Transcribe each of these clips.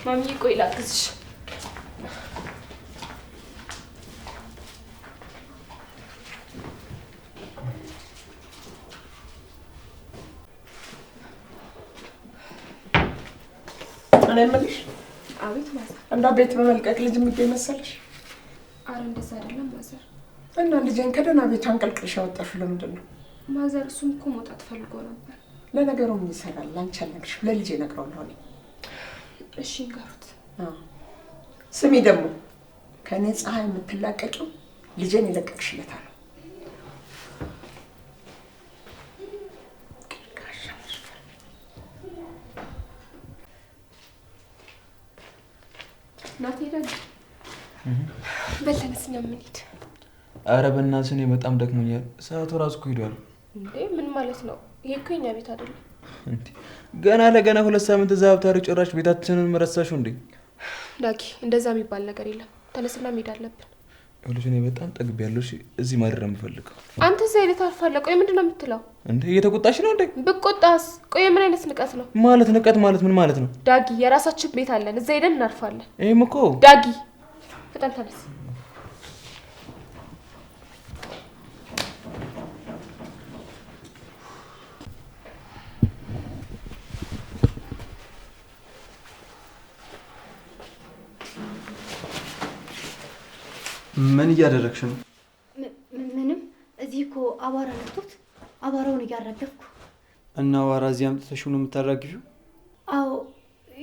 ማሚዬ ቆይ ላግዝሽ። እኔ የምልሽ አቤት ማዘር። እንዳ ቤት በመልቀቅ ልጅ የሚገኝ መሰለሽ? አረ እንደዛ አይደለም ማዘር። እና ልጄን ከደህና ቤት አንቀልቅልሽ ያወጣሽው ለምንድን ነው? ማዘር እሱም እኮ መውጣት ፈልጎ ነበር። ለነገሩ ምን ይሰራል? ላንቺ አልነግርሽም፣ ለልጄ እነግረዋለሁ እኔ። እሺ ንገሩት። ስሚ ደግሞ ከእኔ ፀሐይ የምትላቀቂው ልጄን ይለቀቅሽለታል። ናት ሄዳል። በልተነስኛ ምን ሄድ? አረ በእናትሽ እኔ በጣም ደክሞኛል። ሰዓቱ ራሱ እኮ ሄዷል። እንዴ ምን ማለት ነው? ይሄ እኮ የኛ ቤት አይደለም። እንዴ ገና ለገና 2 ሳምንት እዛ ብታሪ ጭራሽ ቤታችንን መረሳሽው እንዴ? ዳጊ እንደዛ የሚባል ነገር የለም። ተነስና መሄድ አለብን። ይኸውልሽ እኔ በጣም ጠግቤያለሁ። እሺ እዚህ ማደር ነው የምፈልገው። አንተ እዛ ሄደህ ታርፋለህ። ቆይ ምንድን ነው የምትለው? እንዴ እየተቆጣሽ ነው እንዴ? ብቆጣስ? ቆይ ምን አይነት ንቀት ነው? ማለት ንቀት ማለት ምን ማለት ነው? ዳጊ የራሳችን ቤት አለን። እዛ ሄደን እናርፋለን። ይሄም እኮ ዳጊ ፍጠን ተነስ። ምን እያደረግሽ ነው? ምንም። እዚህ እኮ አቧራ ነክቶት አቧራውን እያራገፍኩ። እና አቧራ እዚህ አምጥተሽው ነው የምታራግፊው? አዎ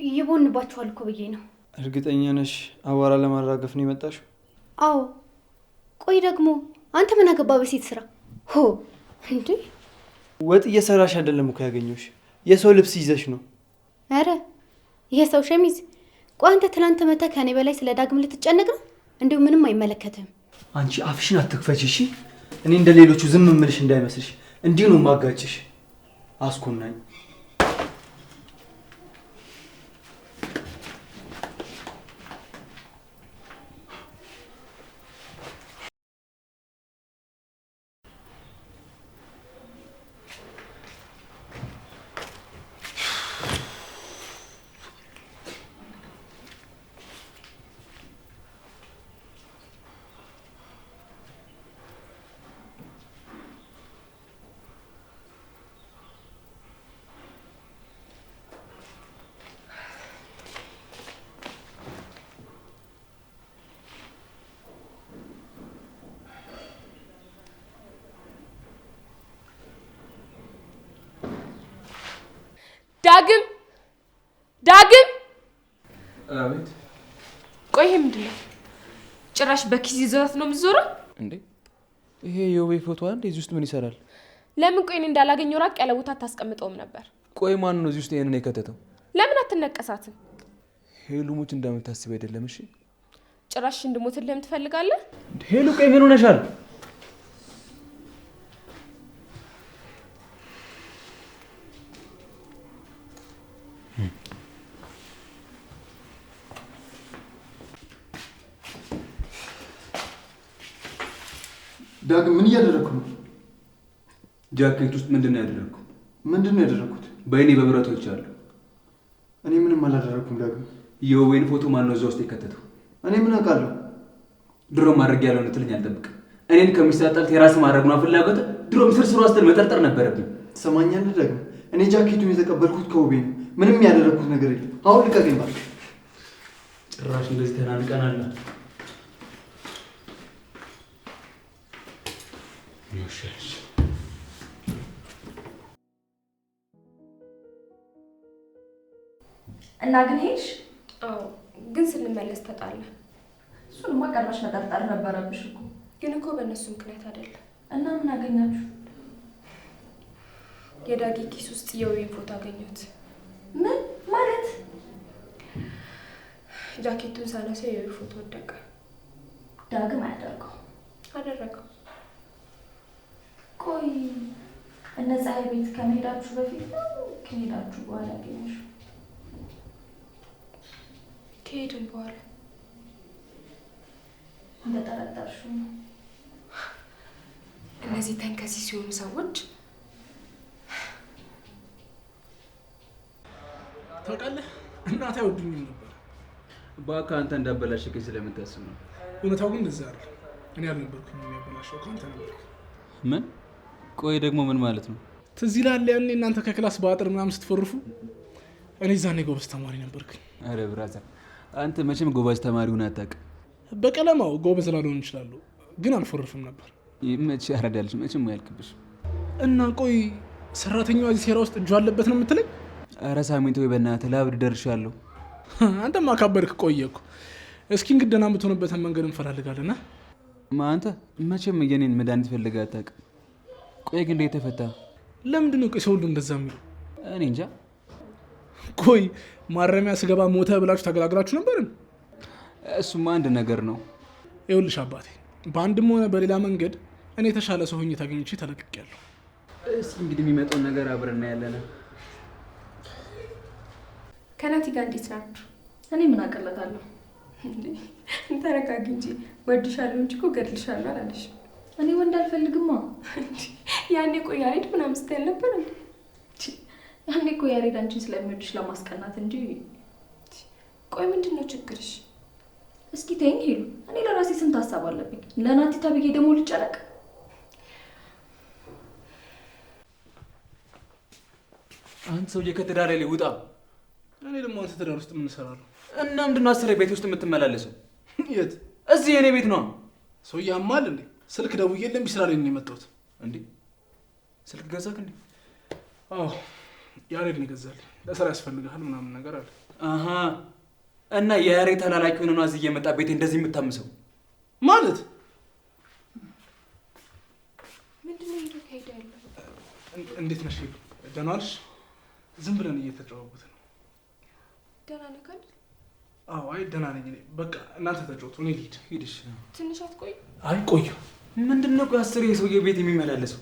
ይቦንባችኋል እኮ ብዬ ነው። እርግጠኛ ነሽ አቧራ ለማራገፍ ነው የመጣሽው? አዎ። ቆይ ደግሞ አንተ ምን አገባ በሴት ስራ? ሆ እንዴ! ወጥ እየሰራሽ አይደለም እኮ ያገኘሁሽ፣ የሰው ልብስ ይዘሽ ነው። አረ ይሄ ሰው ሸሚዝ። ቆይ አንተ ትናንት መታ ከኔ በላይ ስለ ዳግም ልትጨነቅ ነው? እንዴው ምንም አይመለከትም። አንቺ አፍሽን አትክፈች እሺ። እኔ እንደሌሎቹ ዝም ምልሽ እንዳይመስልሽ፣ እንዲሁ ነው ማጋጭሽ። አስኮናኝ። ዳግም ዳግም! አቤት። ቆይ ይሄ ምንድን ነው? ጭራሽ በኪስ ይዘት ነው የምትዞረው እንዴ? ይሄ የውቤ ፎቶ አንዴ እዚህ ውስጥ ምን ይሰራል? ለምን ቆይ እኔ እንዳላገኘው ራቅ ያለ ቦታ አታስቀምጠውም ነበር? ቆይ ማን ነው እዚህ ውስጥ ይሄንን የከተተው? ለምን አትነቀሳትም? ሄሉ ሙት እንደምታስብ አይደለም። እሺ ጭራሽ እንድሞትልህም ትፈልጋለህ? ሄሉ ቆይ ምን ሆነሻል? ዳግም ምን እያደረግኩ ነው? ጃኬት ውስጥ ምንድነው ያደረግኩ? ምንድነው ያደረኩት? በእኔ በብረቶች አሉ። እኔ ምንም አላደረኩም ዳግም። የውቤን ፎቶ ማን ነው እዛ ውስጥ የከተተው? እኔ ምን አውቃለሁ? ድሮ ማድረግ ያለውን ትልኝ አልጠብቅም። እኔን ከሚሳጣል የራስ ማድረግ ነው ፍላጎት። ድሮም ስርስሩ አስተል መጠርጠር ነበረብኝ። ትሰማኛለህ ዳግም? እኔ ጃኬቱን የተቀበልኩት ከውቤ ነው። ምንም ያደረኩት ነገር የለም። አሁን ልቀቀኝ እባክህ። ጭራሽ እንደዚህ ተናንቀናል። ይወሻሽ እና ግን ሄድሽ? አዎ ግን ስንመለስ ተጣላ። እሱንማ ቀድመሽ መጠርጠር ነበረብሽ እኮ። ግን እኮ በእነሱ ምክንያት አይደለም። እና ምን አገኛችሁ? የዳጊ ኪስ ውስጥ የውቤን ፎቶ አገኘሁት። ምን ማለት? ጃኬቱን ሳነሳው የውቤ ፎቶ ወደቀ። ዳግም አያደርገው አደረገው። ቆይ እነ ፀሐይ ቤት ከመሄዳችሁ በፊት ነው ከሄዳችሁ በኋላ ያገኘሽው? ከሄድን በኋላ እንደጠረጠርሽው ነው። እነዚህ ተንከሲ ሲሆኑ ሰዎች ታውቃለህ እናቴ አይወዱኝም ነበር። እባክህ አንተ እንዳበላሽከኝ ስለምታስብ ነው። እውነታው ግን እንደዛ አይደል። እኔ አልነበርኩም የሚያበላሸው አንተ ነበርክ። ምን? ቆይ ደግሞ ምን ማለት ነው? ትዝ ይልሃል ያኔ እናንተ ከክላስ በአጥር ምናምን ስትፈርፉ እኔ ዛኔ ጎበዝ ተማሪ ነበርኩኝ። አረ ብራዘር አንተ መቼም ጎበዝ ተማሪ ሆነህ አታውቅም። በቀለማው ጎበዝ ላልሆን እችላለሁ ግን አልፈርፍም ነበር። ይመችህ ያረዳልሽ መቼም አያልቅብሽ። እና ቆይ ሰራተኛዋ እዚህ ሴራ ውስጥ እጁ አለበት ነው የምትለኝ? አረ ሳሚንቶ በእናትህ ላብድ ደርሻለሁ። አንተማ ካበድክ ቆየኩ። እስኪ እንግዲህ ደህና የምትሆንበትን መንገድ እንፈላልጋለን። አንተ መቼም የኔን መድኃኒት ፈልገህ አታውቅም። ቆይ ግን እንዴት ተፈታ? ለምንድን ነው ቆይ ሰው ሁሉ እንደዛ የሚለው? እኔ እንጃ። ቆይ ማረሚያ ስገባ ሞተ ብላችሁ ተገላግላችሁ ነበር? እሱማ አንድ ነገር ነው። ይኸውልሽ አባቴ በአንድም ሆነ በሌላ መንገድ እኔ የተሻለ ሰው ሆኜ ታገኝቼ ተለቅቄያለሁ። እስኪ እንግዲህ የሚመጣውን ነገር አብረን እናያለን። ከናቲ ጋር እንዴት ናችሁ? እኔ ምን አቀለታለሁ? ተረጋጊ እንጂ ወድሻለሁ እንጂ እኮ ገድልሻለሁ አላለሽ። እኔ ወንድ አልፈልግማ። ያኔ ቆይ ያሬድ ምናምን ስትል ነበር እንዴ? ያኔ እኮ ያሬድ አንቺን ስለሚወድሽ ለማስቀናት እንጂ። ቆይ ምንድን ነው ችግርሽ? እስኪ ተይኝ ሄሉ። እኔ ለራሴ ስንት ሀሳብ አለብኝ። ለናቲ ተብዬ ደግሞ ልጨነቅ? አንተ ሰውዬ ከትዳር ላይ ውጣ። እኔ ደግሞ አንተ ትዳር ውስጥ ምን እሰራለሁ? እና ምንድነው አስሬ ቤት ውስጥ የምትመላለሰው? የት? እዚህ የኔ ቤት ነው። ሰውዬ አማል እንዴ? ስልክ ደውዬልህ እምቢ ስላለኝ ነው የመጣሁት። እንዴ ስልክ ገዛክ እንዴ? አዎ ያሬድ ነው የገዛልኝ። ለስራ ያስፈልግሃል ምናምን ነገር አለ። አሃ እና የያሬድ ተላላኪ ሆነ ነው እዚህ እየመጣ ቤቴ እንደዚህ የምታምሰው ማለት? ምንድነው እየተካሄደ ያለው? እንዴት ነሽ ሄሉ? ደህና ዋልሽ? ዝም ብለን እየተጫወትን ነው። ደህና ነህ አይደል? አዎ አይ ደህና ነኝ እኔ። በቃ እናንተ ተጫወቱ፣ እኔ ልሂድ። ሂድሽ። ትንሽ አትቆይ? አይ ቆዩ። ምንድነው አስሬ የሰውዬ ቤት የሚመላለሰው?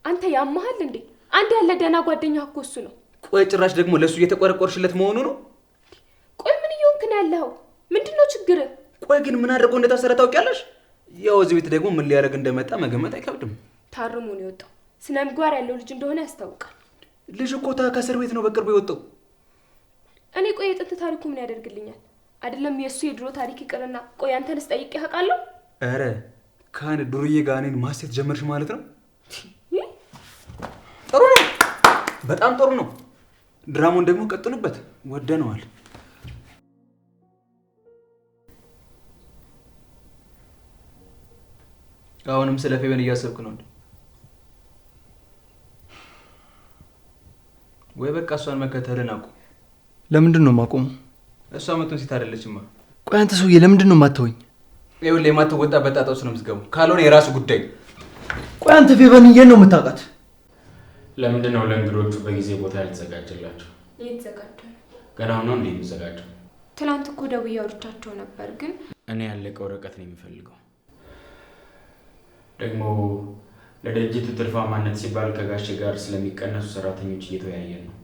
አንተ ያመሃል እንዴ? አንድ ያለ ደህና ጓደኛ እኮ እሱ ነው። ቆይ ጭራሽ ደግሞ ለሱ እየተቆረቆርሽለት መሆኑ ነው? ቆይ ምን እየሆንክ ነው ያለኸው? ምንድነው ችግር? ቆይ ግን ምን አድርጎ እንደታሰረ ታውቂያለሽ? ያው እዚህ ቤት ደግሞ ምን ሊያደርግ እንደመጣ መገመት አይከብድም። ታርሞ ነው የወጣው። ስነ ምግባር ያለው ልጅ እንደሆነ ያስታውቃል። ልጅ እኮ ከእስር ቤት ነው በቅርቡ የወጣው። እኔ ቆይ የጥንት ታሪኩ ምን ያደርግልኛል? አይደለም የእሱ የድሮ ታሪክ ይቅርና ቆይ አንተንስ ጠይቄ አውቃለሁ? ኧረ ከአንድ ዱርዬ ጋር እኔን ማስቴት ጀመርሽ ማለት ነው? ጥሩ ነው፣ በጣም ጥሩ ነው። ድራማውን ደግሞ ቀጥሉበት፣ ወደነዋል። አሁንም ስለ ፌበን እያሰብክ ነው እንዴ? ወይ በቃ እሷን መከተልን አቁም። ለምንድን ነው የማቆመው? እሷ መቶን ሴት አይደለችማ። ቆይ አንተ ሰውዬ ለምንድን ነው የማትተወኝ? ይኸውልህ የማትወጣበት ጣጣ ውስጥ ነው የምትገባው። ካልሆነ የራሱ ጉዳይ። ቆይ አንተ ፌበንዬን ነው የምታውቃት? ለምንድን ነው ለእንግዶቹ በጊዜ ቦታ ያልተዘጋጀላቸው? እየተዘጋጀ ነው። ገና ነው እንዴ የሚዘጋጀው? ትናንት እኮ ደውዬ አውርቻቸው ነበር ግን እኔ ያለቀ ወረቀት ነው የሚፈልገው። ደግሞ ለድርጅቱ ትርፋማነት ሲባል ከጋሼ ጋር ስለሚቀነሱ ሰራተኞች እየተወያየን ነው።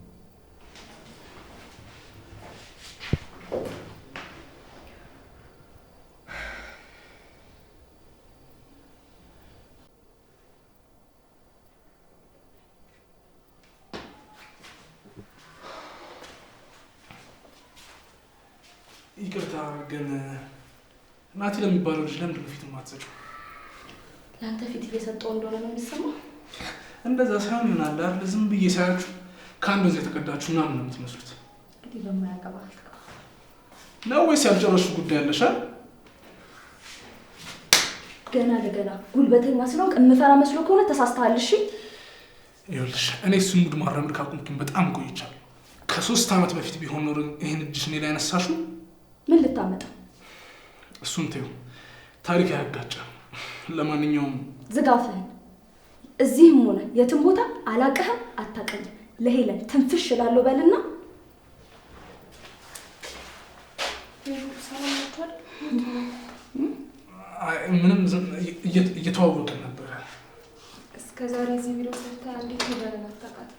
ይቅርታ ግን ናቲ ለሚባለው ልጅ ለምንድን ነው ፊት የማትሰጪው? ለአንተ ፊት እየሰጠው እንደሆነ ነው የሚሰማው። እንደዛ ሳይሆን ምን አለ አይደል ዝም ብዬ ሳያችሁ ከአንድ ወንዝ የተቀዳችሁ ምናምን ነው የምትመስሉት። እንግዲህ በማያገባ ነው ወይስ ያልጨረሱ ጉዳይ አለሽ አይደል? ገና ለገና ጉልበተኛ ስለሆንክ እንፈራ መስሎ ከሆነ ተሳስተሃል። እሺ ይኸውልሽ እኔ እሱን ሙድ ማራመድ ካቆምኩኝ በጣም ቆይቻለሁ። ከ3 ዓመት በፊት ቢሆን ኖሮ ይሄን እጅሽ እኔ ላይ ያነሳሽው ምን ልታመጣ? እሱን ተይው፣ ታሪክ ያጋጫል። ለማንኛውም ዝጋፍህን። እዚህም ሆነ የትም ቦታ አላቀህም አታቀኝም። ለሄለን ትንፍሽ እላለሁ በልና ምንም እየተዋወቅን ነበረ። እስከ ዛሬ እዚህ ቢሮ ሰርታ እንዴት ሄደን አታውቃት?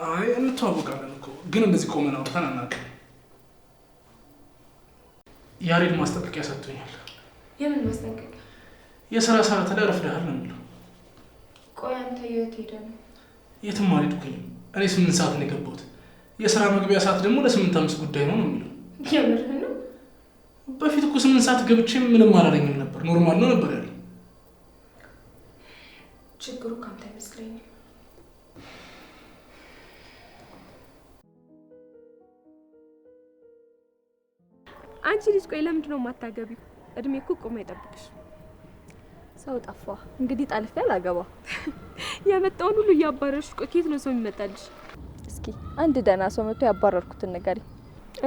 አይ እንተዋወቃለን እኮ ግን እንደዚህ ቆመን አውርተን አናውቅም። ያሬድ ማስጠንቀቂያ ሰጥቶኛል። የምን ማስጠንቀቂያ? የሥራ ሰዓት ላይ ረፍደሃል ነው የሚለው። ቆይ አንተ የት ሄደህ ነው? የትም አልሄድኩኝም። እኔ 8 ሰዓት ነው የገባሁት። የሥራ መግቢያ ሰዓት ደግሞ ለ8 አምስት ጉዳይ ነው የሚለው። የምርህን ነው? በፊት እኮ 8 ሰዓት ገብቼ ምንም አላለኝም ነበር፣ ኖርማል ነው ነበር ያለኝ። ችግሩ ካንተ አይመስለኝም። አንቺ ልጅ ቆይ ለምንድን ነው የማታገቢው? እድሜ እኮ ቆሞ አይጠብቅሽ። ሰው ጠፋ እንግዲህ ጣልፌ አላገባ። የመጣውን ሁሉ እያባረርሽ ቆይ ከየት ነው ሰው የሚመጣልሽ? እስኪ አንድ ደህና ሰው መጥቶ ያባረርኩትን ነገር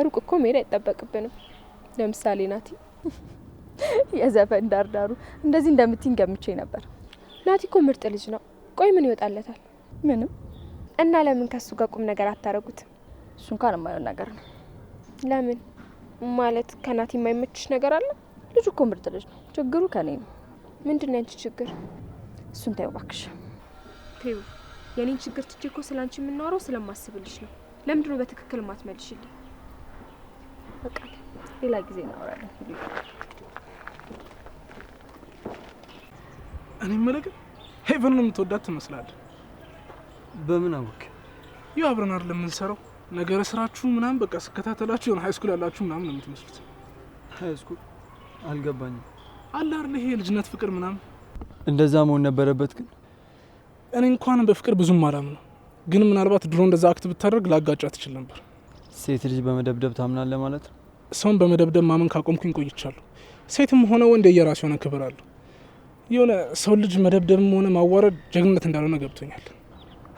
ሩቅ እኮ መሄድ አይጠበቅብንም። ለምሳሌ ናቲ የዘፈን ዳርዳሩ እንደዚህ እንደምትይኝ ገምቼ ነበር። ናቲ እኮ ምርጥ ልጅ ነው። ቆይ ምን ይወጣለታል? ምንም። እና ለምን ከሱ ጋር ቁም ነገር አታረጉትም? እሱ እንኳን የማይሆን ነገር ነው። ለምን ማለት ከናቲ የማይመችሽ ነገር አለ? ልጁ እኮ ምርጥ ልጅ ነው። ችግሩ ከኔ ነው። ምንድን ነው ያንቺ ችግር? እሱን ተይው እባክሽ። ተይው። የኔን ችግር ትቼ እኮ ስላንቺ የምናወራው ስለማስብልሽ ነው። ለምንድን ነው በትክክል ማትመልሽልኝ? በቃ ሌላ ጊዜ እናወራለን። እኔ የምልህ ሄቨንን የምትወዳት ትመስላለህ። በምን አወቅ? ያው አብረን አይደል የምንሰራው ነገር ስራችሁ ምናምን በቃ ስከታተላችሁ የሆነ ሃይስኩል ያላችሁ ምናምን ነው የምትመስሉት። ሃይስኩል አልገባኝም። አለ አይደል ይሄ ልጅነት ፍቅር ምናምን እንደዛ መሆን ነበረበት። ግን እኔ እንኳን በፍቅር ብዙም አላምነው፣ ግን ምናልባት ድሮ እንደዛ አክት ብታደርግ ላጋጫት ትችል ነበር። ሴት ልጅ በመደብደብ ታምናለህ ማለት ነው? ሰውን በመደብደብ ማመን ካቆምኩኝ ቆይቻለሁ። ሴትም ሆነ ወንድ የየራሱ የሆነ ክብር አለው። የሆነ ሰው ልጅ መደብደብም ሆነ ማዋረድ ጀግንነት እንዳልሆነ ገብቶኛል።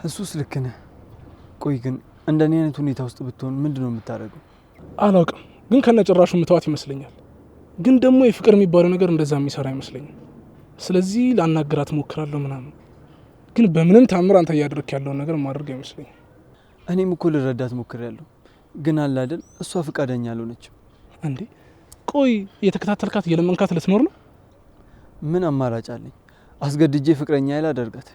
እሱስ ልክ ነህ። ቆይ ግን እንደኔ አይነት ሁኔታ ውስጥ ብትሆን ምንድነው የምታደርገው? አላውቅም፣ ግን ከነጭራሹ ምትዋት ይመስለኛል። ግን ደግሞ የፍቅር የሚባለው ነገር እንደዛ የሚሰራ አይመስለኝም። ስለዚህ ላናግራት ሞክራለሁ ምናምን፣ ግን በምንም ታምር አንተ እያደረክ ያለውን ነገር ማድረግ አይመስለኝም። እኔም እኮ ልረዳት ሞክሬያለሁ፣ ግን አለ አይደል እሷ ፍቃደኛ አልሆነችም። እንዴ ቆይ የተከታተልካት የለመንካት ልትኖር ነው? ምን አማራጭ አለኝ? አስገድጄ ፍቅረኛ አይል አደርጋት?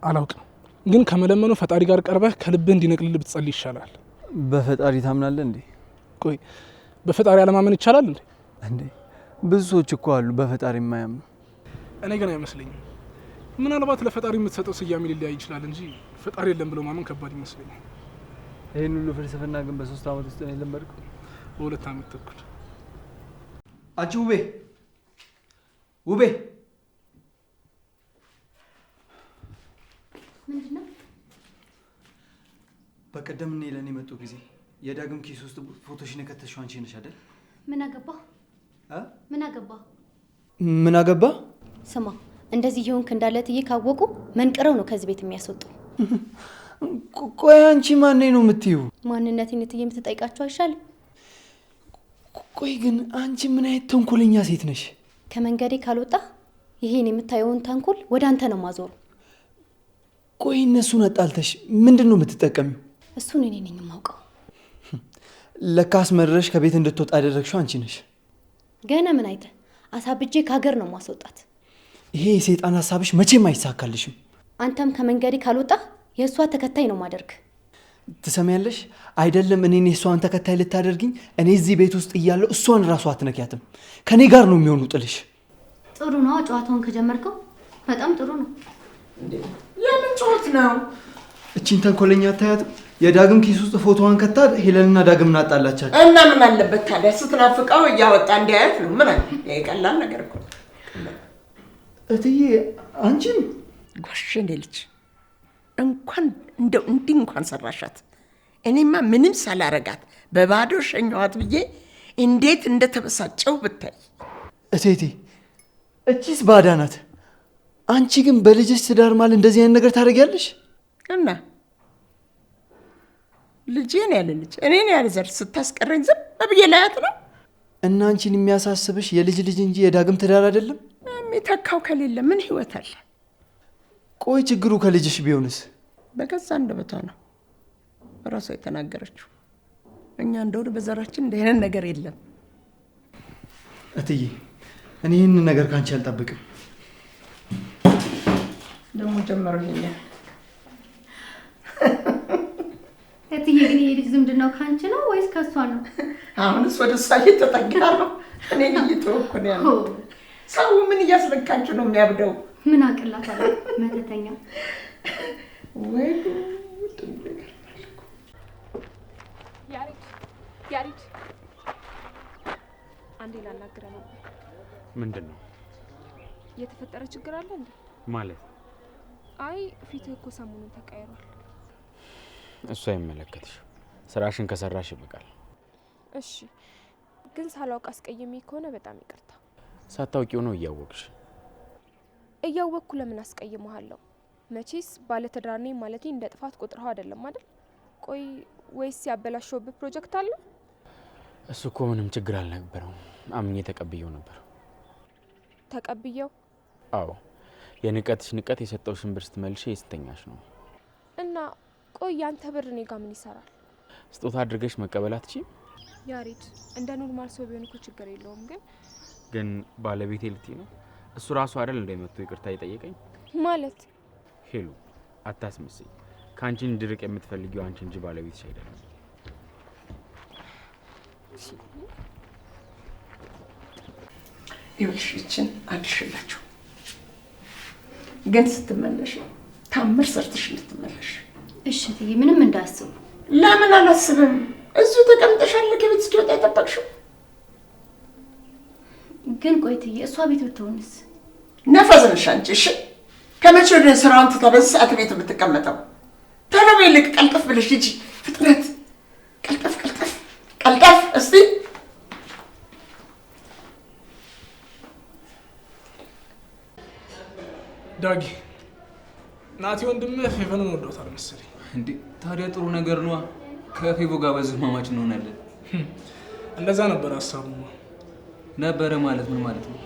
አላውቅም፣ ግን ከመለመኑ ፈጣሪ ጋር ቀርበህ ከልብህ እንዲነቅልልህ ብትጸልይ ይሻላል። በፈጣሪ ታምናለህ እንዴ? ቆይ በፈጣሪ አለማመን ይቻላል እንዴ? እንዴ ብዙ ሰዎች እኮ አሉ በፈጣሪ የማያምኑ። እኔ ግን አይመስለኝም። ምናልባት ለፈጣሪ የምትሰጠው ስያሜ ሊለያይ ይችላል እንጂ ፈጣሪ የለም ብሎ ማመን ከባድ ይመስለኛል። ይህን ሁሉ ፍልስፍና ግን በ3 አመት ውስጥ ነው የለመድከው? በ2 አመት ተኩል። አንቺ ውቤ ውቤ፣ ምንድነው? በቀደም እኔ ለኔ መጡ ጊዜ የዳግም ኪስ ውስጥ ፎቶሽን የከተሽው አንቺ ነሽ አይደል? ምን አገባ? ምን አገባ? ምን አገባ? ስማ፣ እንደዚህ ይሁንክ እንዳለ ትዬ ካወቁ መንቅረው ነው ከዚህ ቤት የሚያስወጡ። ቆይ አንቺ ማን ነው የምትይው? ማንነቴን ትዬ የምትጠይቃቸው አይሻልም? ቆይ ግን አንቺ ምን አይነት ተንኮለኛ ሴት ነሽ? ከመንገዴ ካልወጣ ይሄን የምታየውን ተንኮል ወደ አንተ ነው ማዞሩ። ቆይ እነሱን አጣልተሽ ምንድን ነው የምትጠቀሚው? እሱን እኔ ነኝ የማውቀው። ለካስ መድረሽ ከቤት እንድትወጣ ያደረግሽው አንቺ ነሽ። ገና ምን አይተ አሳብጄ ከሀገር ነው ማስወጣት። ይሄ የሰይጣን ሀሳብሽ መቼም አይሳካልሽም። አንተም ከመንገዴ ካልወጣ የእሷ ተከታይ ነው ማደርግ። ትሰሚያለሽ? አይደለም እኔን የእሷን ተከታይ ልታደርግኝ፣ እኔ እዚህ ቤት ውስጥ እያለሁ እሷን ራሷ አትነኪያትም። ከኔ ጋር ነው የሚሆኑ ጥልሽ። ጥሩ ነው ጨዋታውን ከጀመርከው በጣም ጥሩ ነው። የምን ጨዋታ ነው? እቺን ተንኮለኛ አታያትም? የዳግም ኪስ ውስጥ ፎቶዋን ከታ ሄለንና ዳግም እናጣላቻቸው። እና ምን አለበት ታዲያ ስትናፍቀው እያወጣ እንዲያያት ነው። ምን አለ? ይሄ ቀላል ነገር እኮ ነው። እትዬ አንቺም ጓሽኔ ልጅ እንኳን እንደው እንዲህ እንኳን ሰራሻት። እኔማ ምንም ሳላረጋት በባዶ ሸኛዋት ብዬ እንዴት እንደተበሳጨው ብታይ። እቴቴ እቺስ ባዳ ናት። አንቺ ግን በልጅሽ ትዳር ማለት እንደዚህ አይነት ነገር ታደርጊያለሽ? እና ልጄን ያለ ልጅ እኔን ያለ ዘር ስታስቀረኝ ዝም ብዬ ላያት ነው። እና አንቺን የሚያሳስብሽ የልጅ ልጅ እንጂ የዳግም ትዳር አይደለም? የሚተካው ከሌለ ምን ህይወት አለ? ቆይ ችግሩ ከልጅሽ ቢሆንስ? በገዛ እንደበቷ ነው ራሷ የተናገረችው። እኛ እንደው በዘራችን እንደ አይነት ነገር የለም። እትዬ እኔ ይህን ነገር ካንቺ አልጠብቅም። ደግሞ ጀመረው ይሄኛ እትዬ ግን ይሄ ልጅ ዝምድናው ካንቺ ነው ወይስ ከሷ ነው? አሁንስ ወደ እሷ እየተጠጋ ነው። እኔ እየተወኩ ነው ያለው። ሰው ምን እያስለካችሁ ነው የሚያብደው? ምን አቅላታለሁ መተተኛ ወይ ያሬድ አንዴ ላናግረህ ነበር። ምንድን ነው የተፈጠረ ችግር አለ እንዴ? ማለት? አይ ፊትህ እኮ ሰሞኑን ተቀይሯል። እሱ አይመለከትሽ። ስራሽን ከሰራሽ ይበቃል። እሺ ግን ሳላውቅ አስቀየሜ ከሆነ በጣም ይቅርታ። ሳታውቂው ነው እያወቅሽ። እያወቅኩ ለምን አስቀይመሃለሁ? መቼስ ባለትዳር ነኝ ማለቴ እንደ ጥፋት ቆጥረው አይደለም አይደል? ቆይ ወይስ ያበላሸውብህ ፕሮጀክት አለ? እሱ እኮ ምንም ችግር አልነበረውም። አምኜ ተቀብየው ነበር። ተቀብየው? አዎ። የንቀትሽ ንቀት የሰጠውሽን ብር ስትመልሽ የስተኛሽ ነው። እና ቆይ ያንተ ብር እኔ ጋር ምን ይሰራል? ስጦታ አድርገሽ መቀበል አትችይም? ያሬድ እንደ ኖርማል ሰው ቢሆን እኮ ችግር የለውም። ግን ባለቤቴ ልትይ ነው? እሱ ራሱ አይደል እንደመጥቶ ይቅርታ ይጠይቀኝ ማለት? ሄሉ አታስመስይ። ካንቺ እንድርቅ የምትፈልጊው አንቺ እንጂ ባለቤትሽ አይደለም። ይኸውልሽ ይችን አድርሽላችሁ፣ ግን ስትመለሽ ታምር ሰርተሽ እንድትመለሽ። እሺ እትዬ፣ ምንም እንዳስቡ። ለምን አላስብም? እዚሁ ተቀምጠሻል ከቤት እስኪወጣ የጠበቅሽው። ግን ቆይ እትዬ፣ እሷ ቤት ብትሆንስ? ነፈዝንሽ አንቺ። እሺ ከመቼ ወደ ስራውን ትታ በዚህ ሰዓት ቤት የምትቀመጠው? ቶሎ በይ ልቅ፣ ቀልጠፍ ብለሽ ሂጂ። ፍጥነት! ቀልጠፍ ቀልጠፍ ቀልጠፍ! እስቲ ዳጊ፣ ናቲ ወንድምህ ፌቨንን ወደውታል መሰለኝ። እንዴ ታዲያ ጥሩ ነገር ነዋ። ከፌቮ ጋር በዚህ ማማች እንሆናለን። እንደዛ ነበር ሀሳቡ። ነበረ ማለት ምን ማለት ነው?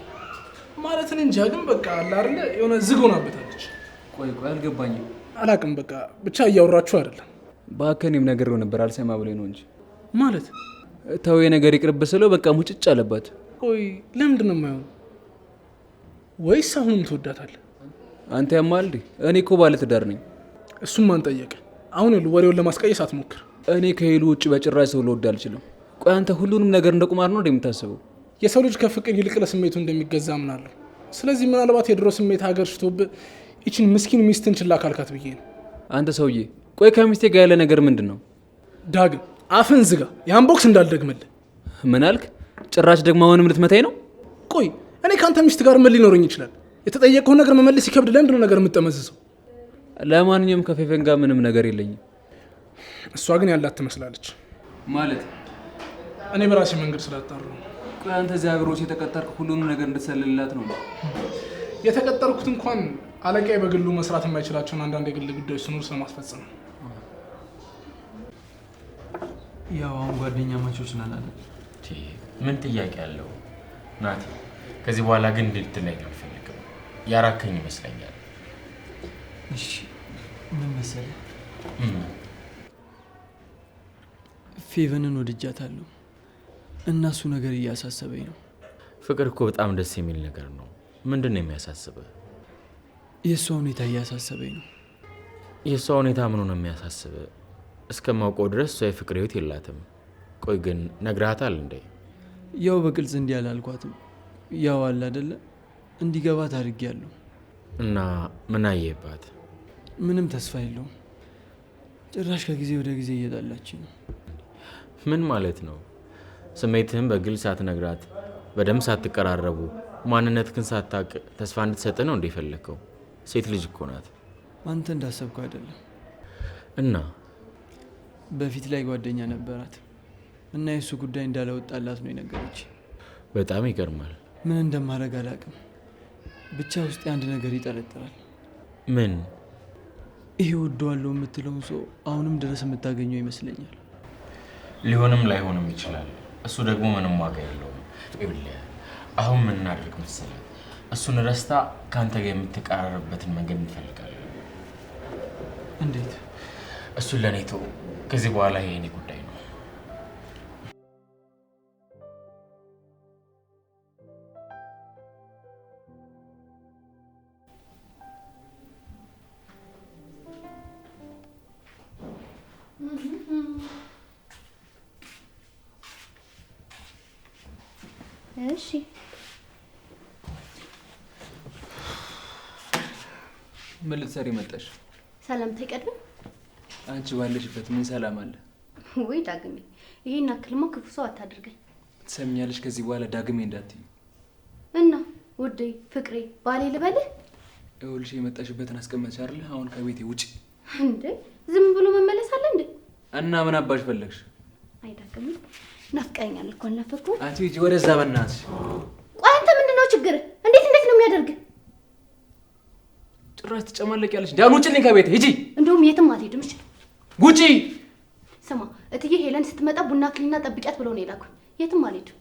ማለትን እንጃ፣ ግን በቃ አለ አይደለ የሆነ ዝግ ሆናበታለች። ቆይ አልገባኝም። አላቅም፣ በቃ ብቻ እያወራችሁ አይደለም። ባከኔም ነገር ነበር አልሰማ ብለኝ ነው እንጂ። ማለት ተው የነገር ይቅርብ ስለው በቃ ሙጭጭ አለባት። ቆይ ለምንድን ነው የማይሆን? ወይስ አሁንም ትወዳታለህ? አንተ ያማል እንዴ? እኔ እኮ ባለ ትዳር ነኝ። እሱም ማን ጠየቀ? አሁን ይኸውልህ ወሬውን ለማስቀየስ አትሞክር። እኔ ከሄሉ ውጭ በጭራሽ ሰው ልወድ አልችልም። ቆይ አንተ ሁሉንም ነገር እንደ ቁማር ነው እንደምታስበው? የሰው ልጅ ከፍቅር ይልቅ ለስሜቱ እንደሚገዛ አምናለሁ። ስለዚህ ምናልባት የድሮ ስሜት ሀገር ሽቶብህ ይችን ምስኪን ሚስትን ችላ ካልካት ብዬ ነው። አንተ ሰውዬ፣ ቆይ ከሚስቴ ጋር ያለ ነገር ምንድን ነው? ዳግም አፍን ዝጋ፣ ያን ቦክስ እንዳልደግምልህ። ምን አልክ? ጭራሽ ደግሞ አሁንም ልትመታኝ ነው? ቆይ እኔ ከአንተ ሚስት ጋር ምን ሊኖረኝ ይችላል? የተጠየቀውን ነገር መመለስ ሲከብድ ለምንድን ነው ነገር የምጠመዝዘው? ለማንኛውም ከፌቨን ጋር ምንም ነገር የለኝም። እሷ ግን ያላት ትመስላለች። ማለት እኔ በራሴ መንገድ ስላጣሩ ነው። ቆይ አንተ እዚያ ቢሮስ የተቀጠርክ ሁሉንም ነገር እንድትሰልልላት ነው? የተቀጠርኩት እንኳን አለቃዬ በግሉ መስራት የማይችላቸውን አንዳንድ የግል ጉዳዮች ስኖር ስለማስፈጸም ነው። ያው አሁን ጓደኛ ማቾች ነን አይደል? ምን ጥያቄ አለው ናቲ? ከዚህ በኋላ ግን እንድትለኝ አልፈልግም። ያራከኝ ይመስለኛል። እሺ ምን መሰለህ፣ ፌቨንን ወድጃታለሁ እና እሱ ነገር እያሳሰበኝ ነው። ፍቅር እኮ በጣም ደስ የሚል ነገር ነው። ምንድን ነው የሚያሳስበህ? የእሷ ሁኔታ እያሳሰበኝ ነው። የእሷ ሁኔታ ምኑ ነው የሚያሳስበህ? እስከማውቀው ድረስ እሷ የፍቅር ህይወት የላትም። ቆይ ግን ነግረሃታል እንዴ? ያው በግልጽ እንዲህ አላልኳትም። ያው አለ አይደለ እንዲገባት አድርጌያለሁ። እና ምን አየህባት? ምንም ተስፋ የለውም። ጭራሽ ከጊዜ ወደ ጊዜ እየጣላች ነው። ምን ማለት ነው? ስሜትህን በግልጽ ሳትነግራት፣ በደንብ ሳትቀራረቡ፣ ማንነትህን ሳታውቅ ተስፋ እንድትሰጥህ ነው እንደ ፈለግከው? ሴት ልጅ እኮ ናት። አንተ እንዳሰብከው አይደለም። እና በፊት ላይ ጓደኛ ነበራት እና የእሱ ጉዳይ እንዳለወጣላት ነው የነገረች። በጣም ይገርማል። ምን እንደማደርግ አላውቅም። ብቻ ውስጥ አንድ ነገር ይጠረጥራል። ምን? ይሄ ወደዋለሁ የምትለውን ሰው አሁንም ድረስ የምታገኘው ይመስለኛል። ሊሆንም ላይሆንም ይችላል። እሱ ደግሞ ምንም ዋጋ የለውም። ይኸውልህ አሁን ምን እናድርግ መሰለህ? እሱን ረስታ ከአንተ ጋር የምትቀራረብበትን መንገድ እንፈልጋለን። እንዴት? እሱን ለእኔ ተው። ከዚህ በኋላ ይሄ የእኔ ጉዳይ ነው። እሺ ምን ልትሰሪ መጣሽ? ሰላምታ ይቀድም። አንቺ ባለሽበት ምን ሰላም አለ? ወይ ዳግሜ፣ ይሄን አክልማ ክፉ ሰው አታድርገኝ። ትሰሚኛለሽ? ከዚህ በኋላ ዳግሜ እንዳትዪ እና ውዴ ፍቅሬ ባሌ ልበልህ? ይኸውልሽ የመጣሽበትን አስቀመጥሽ አይደል? አሁን ከቤቴ ውጪ። እንዴ ዝም ብሎ መመለስ አለ እንዴ? እና ምን አባሽ ፈለግሽ? አይዳግም ናፍቀኛል እኮ አልናፈኩም። አንቺ ሂጂ ወደዛ በእናትሽ። ቆይ አንተ ምንድነው ችግር? እንዴት ነው የሚያደርግ? ጭራሽ ትጨማለቂያለሽ። ዳን ውጪልኝ ከቤቴ ሂጂ። እንደውም የትም አትሄድም። እሺ ውጪ። ስማ እትዬ ሄለን ስትመጣ ቡና ክሊና ጠብቂያት ብለው ነው የላኩኝ። የትም አልሄድም።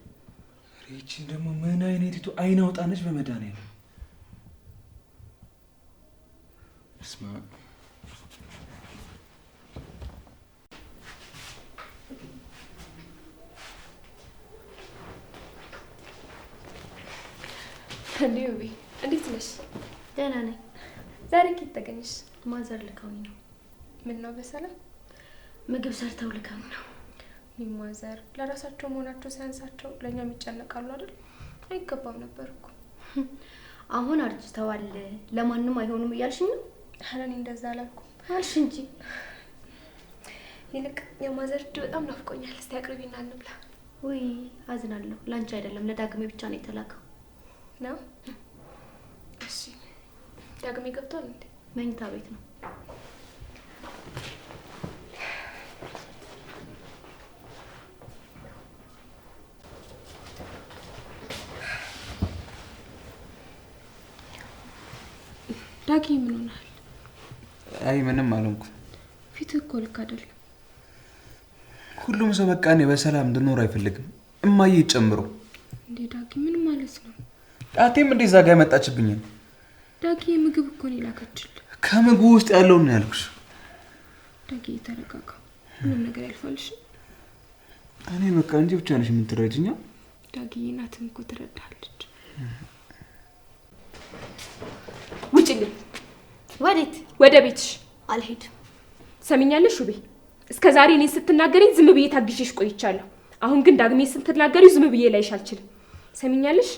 ይቺን ደግሞ ምን አይነቲቱ አይን አውጣነች በመድኃኒዓለም። እስማ እንዴ እንዴት ነሽ? ደህና ነኝ። ዛሬ ከየት ተገኘሽ? ማዘር ልከውኝ ነው። ምን ነው በሰላም? ምግብ ሰርተው ልከውኝ ነው። ማዘር ለራሳቸው መሆናቸው ሳያንሳቸው ለእኛም ይጨነቃሉ አይደል? አይገባም ነበር እኮ። አሁን አርጅተዋል ለማንም አይሆኑም እያልሽኝ ነው? ኧረ እኔ እንደዛ አላልኩም አልሽ እንጂ። ይልቅ የማዘር እጅ በጣም ናፍቆኛል። እስቲ አቅርቢና እንብላ። ውይ አዝናለሁ። ላንቺ አይደለም ለዳግሜ ብቻ ነው የተላከው። ነው? እሺ ዳግሜ ገብቷል እንዴ? መኝታ ቤት ነው። ዳጊ ምን ሆነሃል? አይ ምንም አልሆንኩም። ፊትህ እኮ ልክ አይደለም። ሁሉም ሰው በቃ እኔ በሰላም እንድኖር አይፈልግም፣ እማዬ ጨምሮ። እንዴ ዳጊ ምን ማለት ነው? ጣቴም እንደዛ ጋር ያመጣችብኝ። ዳጊ ምግብ እኮ ነው የላከችልህ። ከምግቡ ውስጥ ያለውን ነው ያልኩሽ። ዳጊ ተረጋጋ፣ ሁሉም ነገር ያልፋልሽ። እኔ በቃ እንጂ ብቻ ነሽ የምትረጅኛ። ዳጊ እናትም እኮ ትረዳለች። ውጪልኝ። ወዴት? ወደ ቤትሽ። አልሄድም። ሰሚኛለሽ ውቤ? እስከ ዛሬ እኔ ስትናገሪኝ ዝም ብዬ ታግሼሽ ቆይቻለሁ። አሁን ግን ዳግሜ ስትናገሪው ዝም ብዬ ላይሽ አልችልም። ሰሚኛለሽ?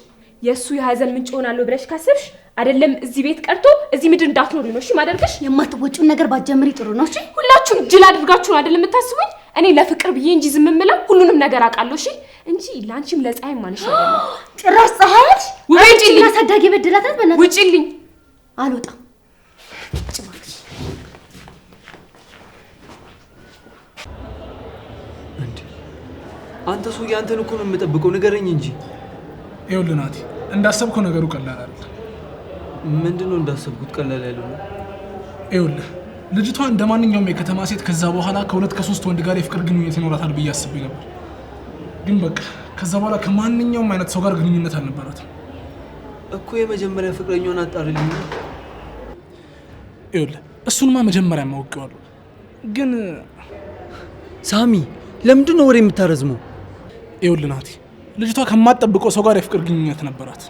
የእሱ የሀዘን ምንጭ ሆናለሁ ብለሽ ካሰብሽ አይደለም እዚህ ቤት ቀርቶ እዚህ ምድር እንዳትኖሪ ነው እሺ ማደርግሽ። የማትወጪውን ነገር ባትጀምሪ ጥሩ ነው። እሺ ሁላችሁም ጅል አድርጋችሁ ነው አይደለም የምታስቡኝ? እኔ ለፍቅር ብዬ እንጂ ዝም የምለው ሁሉንም ነገር አውቃለሁ። እሺ እንጂ ላንቺም ለፀሐይ ማንሽ አይደለም። ጭራሽ ፀሐይ ውጪልኝ። አሳዳጊ በድላታት በእናትሽ ውጪልኝ። አልወጣም። አንተ ሰውዬ አንተን እኮ ነው የምጠብቀው፣ ንገረኝ እንጂ። ይኸውልህ ናቲ እንዳሰብከው ነገሩ ቀላል አይደለም። ምንድነው እንዳሰብኩት ቀላል ያለው? ይኸውልህ ልጅቷ እንደ ማንኛውም የከተማ ሴት ከዛ በኋላ ከሁለት ከሶስት ወንድ ጋር የፍቅር ግንኙነት ይኖራታል ብዬ አስቤ ነበር። ግን በቃ ከዛ በኋላ ከማንኛውም አይነት ሰው ጋር ግንኙነት አልነበራትም እኮ። የመጀመሪያ ፍቅረኛውን አጣርልኝ። ይኸውልህ እሱንማ መጀመሪያ ማውቀዋለሁ። ግን ሳሚ ለምንድን ነው ወሬ የምታረዝመው? ይኸውልህ ናቲ ልጅቷ ከማትጠብቀው ሰው ጋር የፍቅር ግንኙነት ነበራት።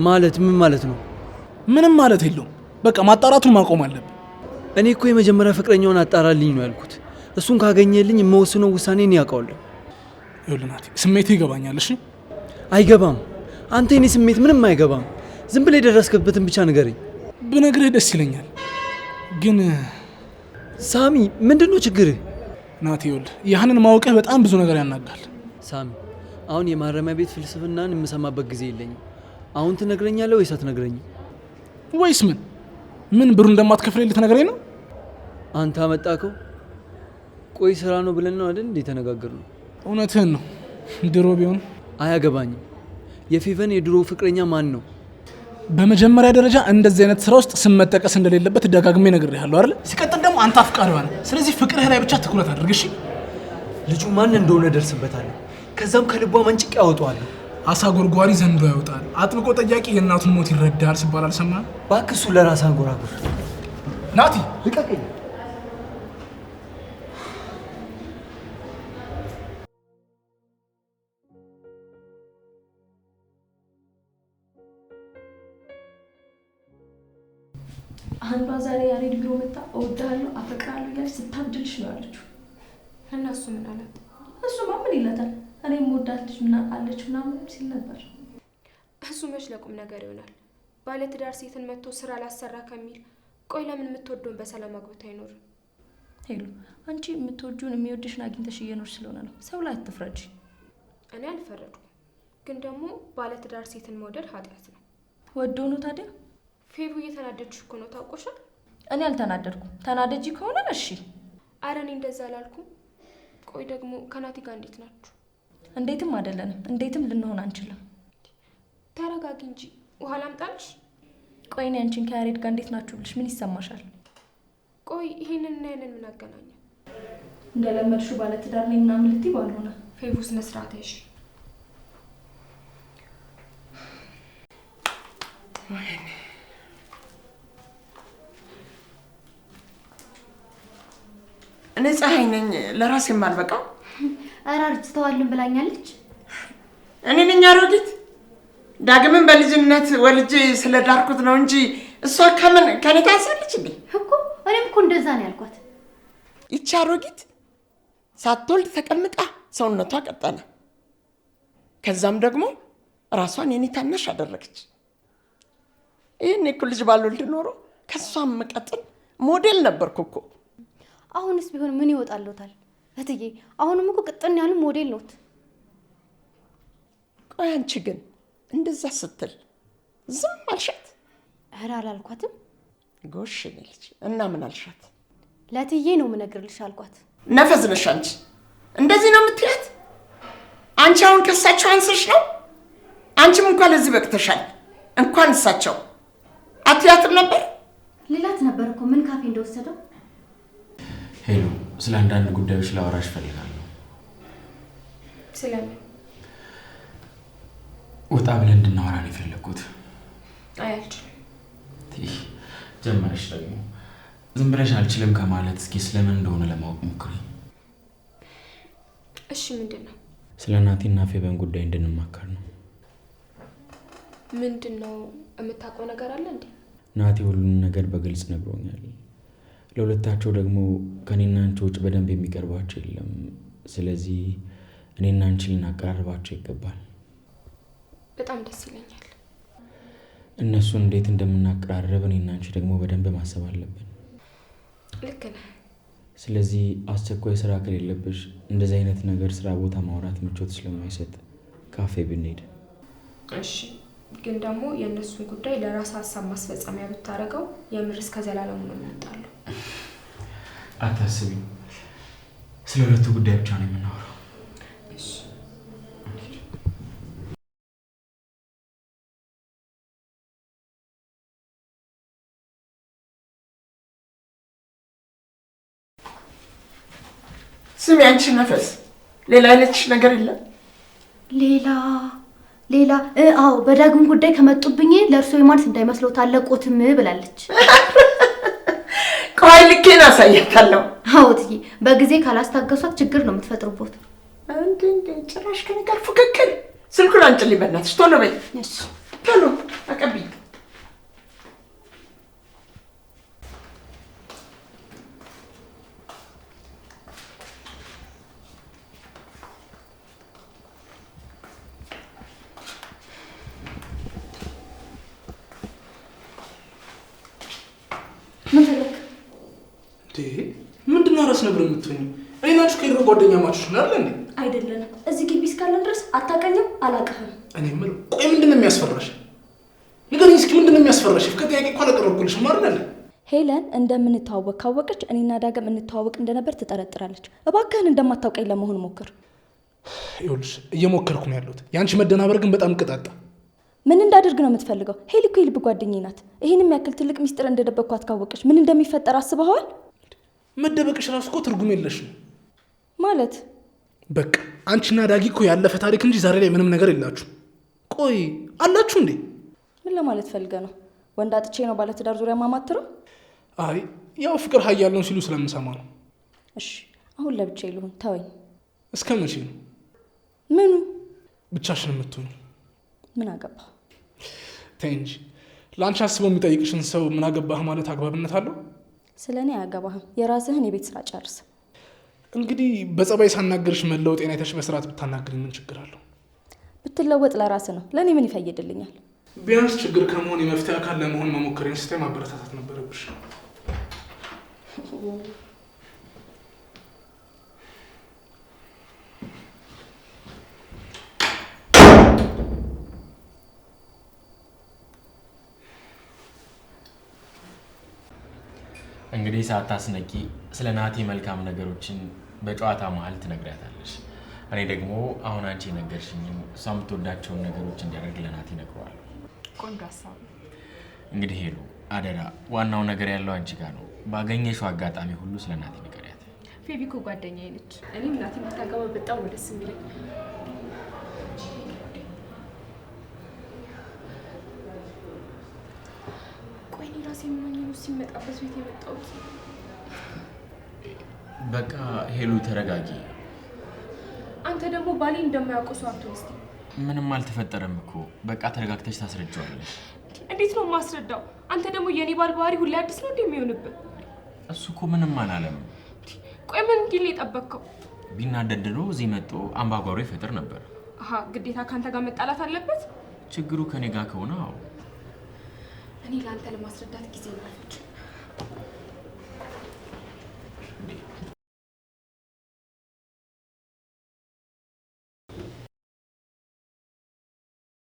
ማለት ምን ማለት ነው? ምንም ማለት የለውም። በቃ ማጣራቱን ማቆም አለብን። እኔ እኮ የመጀመሪያ ፍቅረኛውን አጣራልኝ ነው ያልኩት። እሱን ካገኘልኝ የምወስነው ውሳኔ እኔ ያውቃለሁ። ይኸውልህ ናቲ ስሜትህ ይገባኛል። እሺ አይገባም። አንተ የኔ ስሜት ምንም አይገባም። ዝም ብለህ የደረስክበትን ብቻ ንገረኝ። ብነግርህ ደስ ይለኛል። ግን ሳሚ ምንድነው ችግርህ? ናቲ ይኸውልህ ያህንን ማወቅህ በጣም ብዙ ነገር ያናጋል። ሳሚ አሁን የማረሚያ ቤት ፍልስፍናን የምሰማበት ጊዜ የለኝም። አሁን ትነግረኛለህ ወይስ አትነግረኝም? ወይስ ምን ብሩ እንደማትከፍለኝ ልትነግረኝ ነው? አንተ አመጣከው? ቆይ ስራ ነው ብለን ነው አይደል እንዴ ተነጋገርነው? እውነትህን ነው። ድሮ ቢሆን አያገባኝም። የፌቨን የድሮ ፍቅረኛ ማን ነው? በመጀመሪያ ደረጃ እንደዚህ አይነት ስራ ውስጥ ስም መጠቀስ እንደሌለበት ደጋግሜ ነግሬሃለሁ አይደል? ሲቀጥል ደግሞ አንተ አፍቃሪዋ ነህ። ስለዚህ ፍቅርህ ላይ ብቻ ትኩረት አድርግ እሺ? ልጁ ማን እንደሆነ ደርስበታለሁ። ከዛም ከልቧ መንጭቅ ያወጣዋለሁ። አሳ ጎርጓሪ ዘንዶ ያወጣል፣ አጥብቆ ጠያቂ የእናቱን ሞት ይረዳል ሲባል አልሰማህም? እባክህ እሱ ለራስህ አንጎራጉር። ናቲ ልቀቀኝ። አንዷ ዛሬ ያሬድ ቢሮ መጣ እወድሃለሁ አፈቅርሃለሁ እያለች ስታብድልሽ ነው ያለችው። እና እሱ ምን አላት? እሱማ ምን ይላታል? እኔም ወዳት ልጅ ምና አለች ምናምን ሲል ነበር። እሱ መች ለቁም ነገር ይሆናል? ባለትዳር ሴትን መጥቶ ስራ ላሰራ ከሚል ቆይ ለምን የምትወደውን በሰላም አግብቶ አይኖርም? ሄሉ አንቺ የምትወጂውን የሚወድሽን አግኝተሽ እየኖርሽ ስለሆነ ነው። ሰው ላይ አትፍረጂ። እኔ አልፈረድኩም፣ ግን ደግሞ ባለትዳር ሴትን መውደድ ኃጢአት ነው። ወዶ ነው ታዲያ? ፌቡ እየተናደድሽ እኮ ነው ታውቆሻል። እኔ አልተናደድኩም። ተናደጂ ከሆነ እሺ። አረ እኔ እንደዛ አላልኩም። ቆይ ደግሞ ከናቲ ጋር እንዴት ናችሁ? እንዴትም አይደለንም፣ እንዴትም ልንሆን አንችልም። ተረጋጊ እንጂ ውሃ ላምጣልሽ? ቆይ እኔ አንቺን ከያሬድ ጋር እንዴት ናችሁ ብልሽ ምን ይሰማሻል? ቆይ ይሄንንና ያንን ምን አገናኘው? እንደለመድሽው ባለትዳር ነኝ ምናምን ልትይ ባልሆነ። ፌቡ ስነ ስርዓት ያይሽ። እኔ ፀሐይ ነኝ ለራሴ የማልበቃው። ኧረ አርጅተዋልን ብላኛለች። እኔ ነኝ አሮጊት? ዳግምን በልጅነት ወልጄ ስለዳርኩት ነው እንጂ እሷ ከኔ ታንሳለች እንዴ? እኮ እኔም እኮ እንደዛ ነው ያልኳት። ይቺ አሮጊት ሳትወልድ ተቀምጣ ሰውነቷ ቀጠነ። ከዛም ደግሞ ራሷን የኔ ታናሽ አደረገች። ይህኔ እኮ ልጅ ባልወልድ ኖሮ ከሷም መቀጥል ሞዴል ነበርኩ እኮ። አሁንስ ቢሆን ምን ይወጣልዎታል እትዬ? አሁንም እኮ ቅጥን ያሉ ሞዴል ነዎት። ቆይ አንቺ ግን እንደዛ ስትል ዝም አልሻት? ኧረ አላልኳትም። ጎሽ እኔ ልጅ እና ምን አልሻት? ለእትዬ ነው የምነግርልሽ አልኳት። ነፈዝ ነሽ አንቺ። እንደዚህ ነው የምትያት? አንቺ አሁን ከሳቸው አንሰሽ ነው? አንቺም እንኳን ለዚህ በቅተሻል። እንኳን እሳቸው አትያትም ነበር? ሌላት ነበር እኮ ምን ካፌ እንደወሰደው። ሄሎ፣ ስለ አንዳንድ ጉዳዮች ላወራሽ ፈልጋለሁ። ስለምን? ወጣ ብለን እንድናወራ ነው የፈለኩት። አያልችልም። ጀመረሽ ደግሞ ዝም ብለሽ አልችልም ከማለት እስኪ ስለምን እንደሆነ ለማወቅ ሞክሪ። እሺ ምንድን ነው? ስለ ናቲና ፌበን ጉዳይ እንድንማከር ነው። ምንድን ነው? የምታውቀው ነገር አለ እንዴ? ናቲ ሁሉንም ነገር በግልጽ ነግሮኛል። ለሁለታቸው ደግሞ ከኔና አንቺ ውጭ በደንብ የሚቀርባቸው የለም። ስለዚህ እኔና አንቺ ልናቀራርባቸው ይገባል። በጣም ደስ ይለኛል። እነሱን እንዴት እንደምናቀራርብ እኔና አንቺ ደግሞ በደንብ ማሰብ አለብን። ልክ ነህ። ስለዚህ አስቸኳይ ስራ ከሌለብሽ እንደዚህ አይነት ነገር ስራ ቦታ ማውራት ምቾት ስለማይሰጥ ካፌ ብንሄድ። እሺ፣ ግን ደግሞ የእነሱን ጉዳይ ለራስ ሀሳብ ማስፈጸሚያ ብታደርገው የምር እስከ ዘላለሙ ነው የሚወጣሉ። አታስቢ፣ ስለ ሁለቱ ጉዳይ ብቻ ነው የምናወራው። እሺ ስሚ አንቺ ነፈስ፣ ሌላ ያለችሽ ነገር የለም? ሌላ አዎ፣ በዳግም ጉዳይ ከመጡብኝ ለእርሶ የማንስ እንዳይመስለው ታለቆትም ብላለች። ቆይ ልኬን አሳያታለሁ። አዎ እትዬ፣ በጊዜ ካላስታገሷት ችግር ነው የምትፈጥሩበት። እንዴ ጭራሽ ከኔ ጋር ፉክክር! ስልኩን አንጭልኝ በእናትሽ፣ ቶሎ በይ። እሺ ቶሎ አቀብኝ። ምን ፈለክ? ምንድነው ራስ ነበር የምትሆኚው? እኔናችሁ ከድሮ ጓደኛ ማቾች ነው አይደል እንዴ? አይደለንም። እዚህ ግቢ እስካለን ድረስ አታውቀኝም፣ አላውቅህም። እኔ የምለው ቆይ ምንድነው የሚያስፈራሽ? ንገሪኝ እስኪ ምንድነው የሚያስፈራሽ? ከጥያቄ እኮ አላቀረብኩልሽም አይደል? ሄለን እንደምንተዋወቅ ካወቀች እኔና ዳግም እንተዋወቅ እንደነበር ትጠረጥራለች። እባክህን እንደማታውቀኝ ለመሆን ሞክር። ይኸውልሽ እየሞከርኩ ነው ያለሁት። የአንቺ መደናበር ግን በጣም ቅጣጣ። ምን እንዳደርግ ነው የምትፈልገው? ሄሊ እኮ የልብ ጓደኛዬ ናት። ይሄንም ያክል ትልቅ ሚስጥር እንደደበቅኳት ካወቀች ምን እንደሚፈጠር አስበዋል? መደበቅሽ ራሱ እኮ ትርጉም የለሽም ማለት። በቃ አንቺና ዳጊ እኮ ያለፈ ታሪክ እንጂ ዛሬ ላይ ምንም ነገር የላችሁ። ቆይ አላችሁ እንዴ? ምን ለማለት ፈልገ ነው? ወንድ አጥቼ ነው ባለትዳር ዙሪያ ማማትረው? አይ ያው ፍቅር ሀያል ነው ሲሉ ስለምሰማ ነው። እሺ አሁን ለብቻዬ ልሁን፣ ተወኝ። እስከ መቼ ነው ምኑ ብቻሽን የምትሆኝ? ምን አገባህ? ተይ እንጂ ለአንቺ አስበው የሚጠይቅሽን ሰው ምን አገባህ ማለት አግባብነት አለው? ስለ እኔ አያገባህም። የራስህን የቤት ስራ ጨርስ። እንግዲህ በጸባይ ሳናገርሽ መለወጤን አይተሽ በስርዓት ብታናግሪኝ ምን ችግር አለው? ብትለወጥ ለራስህ ነው፣ ለእኔ ምን ይፈይድልኛል? ቢያንስ ችግር ከመሆን የመፍትሄ አካል ለመሆን መሞከሬን ስታይ ማበረታታት ነበረብሽ። እንግዲህ ሳታስነቂ ስለ ናቲ መልካም ነገሮችን በጨዋታ መሀል ትነግሪያታለሽ። እኔ ደግሞ አሁን አንቺ የነገርሽኝን እሷ የምትወዳቸውን ነገሮች እንዲያደርግ ለናቲ እነግረዋለሁ። ቆንጆ ሀሳብ። እንግዲህ ሄሉ አደራ፣ ዋናው ነገር ያለው አንቺ ጋር ነው። ባገኘሽው አጋጣሚ ሁሉ ስለ ናቲ ንገሪያት። ፌቢ እኮ ጓደኛዬ ነች። እኔም ናቲ ብታገባ በጣም ነው ደስ የሚለኝ። ቆይ እኔ ራሴ የምመኘው ሲመጣበት ቤት የመጣሁት። በቃ ሄሉ ተረጋጊ። አንተ ደግሞ ባሌ እንደማያውቁ ሰው አትሆን እስኪ። ምንም አልተፈጠረም እኮ በቃ ተረጋግተሽ ታስረጃዋለሽ። እንዴት ነው የማስረዳው? አንተ ደግሞ የኔ ባል ባህሪ ሁሌ አዲስ ነው እንደሚሆንብህ። እሱ እኮ ምንም አላለም። ቆይ ምን እንዲል የጠበቅከው? ቢናደድ ኖሮ እዚህ መጥቶ አምባጓሮ ይፈጥር ነበር። አሃ ግዴታ ካንተ ጋር መጣላት አለበት? ችግሩ ከኔ ጋር ከሆነ አዎ። እኔ ለአንተ ለማስረዳት ጊዜ ነው።